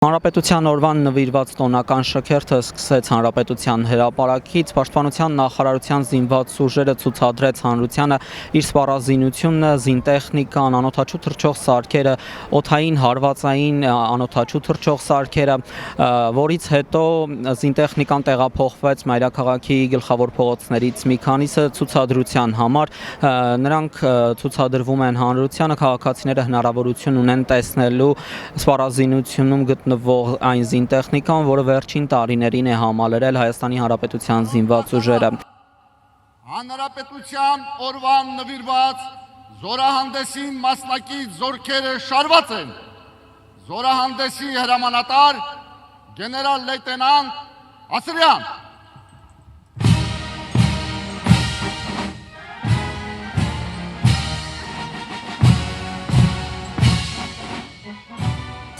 Հանրապետության օրվան նվիրված տոնական շքերթը սկսեց Հանրապետության հրապարակից, Պաշտպանության նախարարության զինված ուժերը ցուցադրեց հանրությանը իր սպառազինությունը, զինտեխնիկան, անօդաչու թռչող սարքերը, օդային հարվածային անօդաչու թռչող սարքերը, որից հետո զինտեխնիկան տեղափոխվեց մայրաքաղաքի գլխավոր փողոցներից մի քանիսը ցուցադրության համար, նրանք ցուցադրվում են հանրությանը, քաղաքացիները հնարավորություն ունեն տեսնելու սպառազինությունում գտնվող այն զինտեխնիկան, որը վերջին տարիներին է համալրել Հայաստանի Հանրապետության զինված ուժերը։ Հանրապետության օրվան նվիրված զորահանդեսին մասնակից զորքերը շարված են։ Զորահանդեսի հրամանատար գեներալ լեյտենանտ Ասրյան։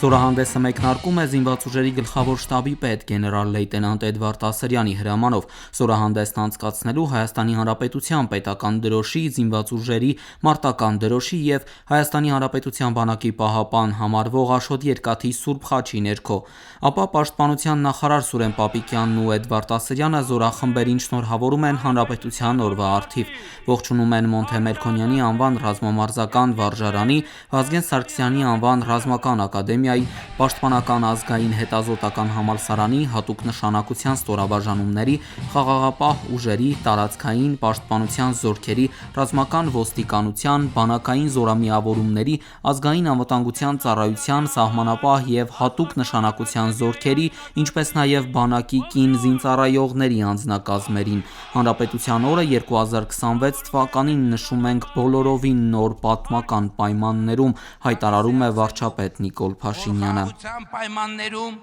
Զորահանդեսը մեկնարկում է զինված ուժերի գլխավոր շտաբի պետ գեներալ լեյտենանտ Էդվարդ Ասրյանի հրամանով։ Զորահանդեսն անցկացնելու Հայաստանի Հանրապետության պետական դրոշի, զինված ուժերի մարտական դրոշի եւ Հայաստանի Հանրապետության բանակի պահապան համարվող Աշոտ Երկաթի Սուրբ խաչի ներքո։ Ապա Պաշտպանության նախարար Սուրեն Պապիկյանն ու Էդվարդ Ասրյանը զորախմբերին շնորհավորում են Հանրապետության օրվա առթիվ։ Ողջունում են Մոնթե Մելքոնյանի անվան ռազմամարզական վարժարանի, Վազգեն Սարգսյանի անվան ռազմական ակադեմիայի, Պաշտպանական ազգային հետազոտական համալսարանի հատուկ նշանակության ստորաբաժանումների, խաղաղապահ ուժերի, տարածքային պաշտպանության զորքերի, ռազմական ոստիկանության, բանակային զորամիավորումների, ազգային անվտանգության ծառայության, սահմանապահ եւ հատուկ նշանակության զորքերի, ինչպես նաեւ բանակի կին զինծառայողների անձնակազմերին։ Հանրապետության օրը 2026 թվականին նշում ենք բոլորովին նոր պատմական պայմաններում, հայտարարում է վարչապետ Նիկոլ Փաշինյանը։ Պայմաններում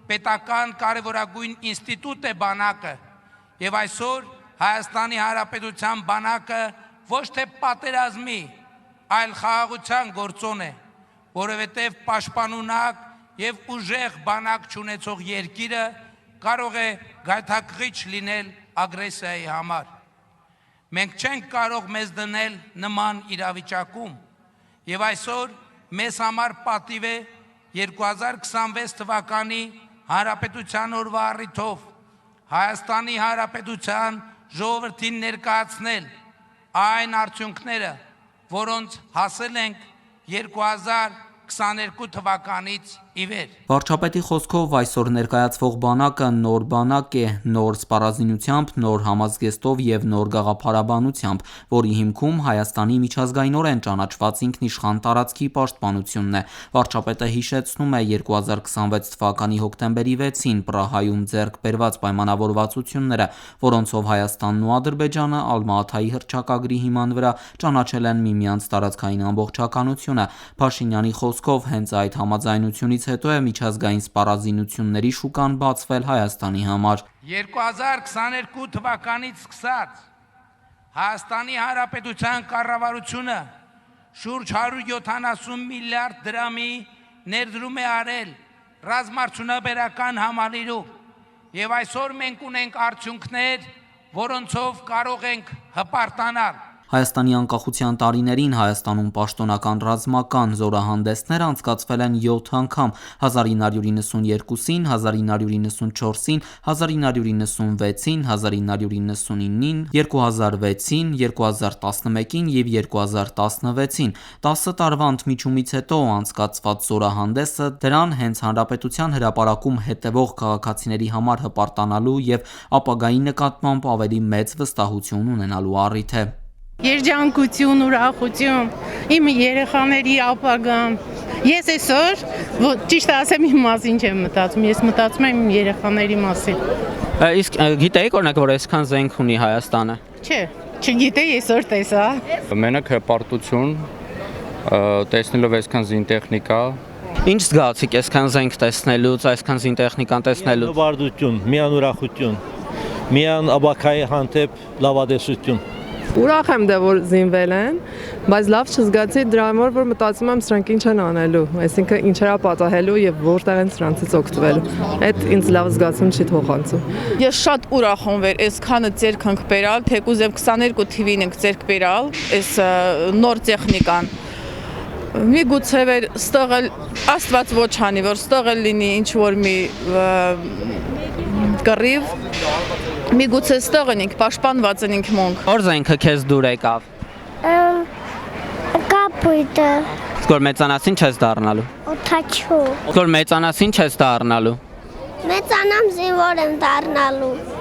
պետական կարևորագույն ինստիտուտ է բանակը, եւ այսօր Հայաստանի Հանրապետության բանակը ոչ թե պատերազմի, այլ խաղաղության գործոն է, որովհետեւ պաշտպանունակ եւ ուժեղ բանակ չունեցող երկիրը կարող է գայթակղիչ լինել ագրեսիայի համար։ Մենք չենք կարող մեզ դնել նման իրավիճակում, եւ այսօր մեզ համար պատիվ է 2026 թվականի Հանրապետության օրվա առիթով Հայաստանի Հանրապետության ժողովրդին ներկայացնել այն արդյունքները, որոնց հասել ենք 2022 թվականից ի վեր։ Վարչապետի խոսքով այսօր ներկայացվող բանակը նոր բանակ է, նոր սպառազինությամբ, նոր համազգեստով եւ նոր գաղափարաբանությամբ, որի հիմքում Հայաստանի միջազգայինորեն ճանաչված ինքնիշխան տարածքի պաշտպանությունն է։ Վարչապետը հիշեցնում է 2026 թվականի հոկտեմբերի 6-ին Պրահայում ձեռք բերված պայմանավորվածությունները, որոնցով Հայաստանն ու Ադրբեջանը Ալմա-Աթայի հռչակագրի հիման վրա ճանաչել են միմյանց տարածքային ամբողջականությունը։ Փաշինյանի խոսքով հենց այդ համաձայնությունից հետո է միջազգային սպառազինությունների շուկան բացվել Հայաստանի համար։ 2022 թվականից սկսած Հայաստանի Հանրապետության կառավարությունը շուրջ 170 միլիարդ դրամի ներդրում է արել ռազմարդյունաբերական համալիրում, եւ այսօր մենք ունենք արդյունքներ, որոնցով կարող ենք հպարտանալ։ Հայաստանի անկախության տարիներին Հայաստանում պաշտոնական ռազմական զորահանդեսներ անցկացվել են 7 անգամ՝ 1992-ին, 1994-ին, 1996-ին, 1999-ին, 2006-ին, 2011-ին եւ 2016-ին։ 10 տարվա ընդմիջումից հետո անցկացված զորահանդեսը դրան հենց Հանրապետության հրապարակում հետևող քաղաքացիների համար հպարտանալու եւ ապագայի նկատմամբ ավելի մեծ վստահություն ունենալու առիթ է։ Երջանկություն, ուրախություն, իմ երեխաների ապագան։ Ես այսօր ճիշտ ասեմ իմ մասին չեմ մտածում, ես մտածում եմ իմ երեխաների մասին։ Իսկ գիտեիք օրինակ, որ այսքան զենք ունի Հայաստանը։ Չէ, չգիտեի, այսօր տեսա։ Մենակ հպարտություն, տեսնելով այսքան զինտեխնիկա։ Ինչ զգացիք այսքան զենք տեսնելուց, այսքան զինտեխնիկան տեսնելուց։ Վարդություն, միան ուրախություն, միան աբակայի հանդեպ լավադեսություն։ Ուրախ եմ դե որ զինվել են, բայց լավ չզգացի դրա համար, որ մտածում եմ սրանք ինչ են անելու, այսինքն ինչերա պատահելու եւ որտեղ են սրանցից օգտվելու։ Այդ ինձ լավ զգացում չի թողանցում։ Ես շատ ուրախ եմ վեր, այսքանը ձեռք ենք բերալ, թեկուզ եւ 22 թվին ենք ձեռք բերալ, այս նոր տեխնիկան։ միգուցե վեր ստողել աստված ոչ անի, որ ստողել լինի ինչ որ մի կռիվ, միգուցե ստողենինք, պաշտպանված ենք մոնք։ Որ զենքը քեզ դուր եկավ։ Կապույտը, Որ մեծանաս ինչ ես դառնալու։ օթաչու, Որ մեծանաս ինչ ես դառնալու։ մեծանամ զինվոր եմ դառնալու։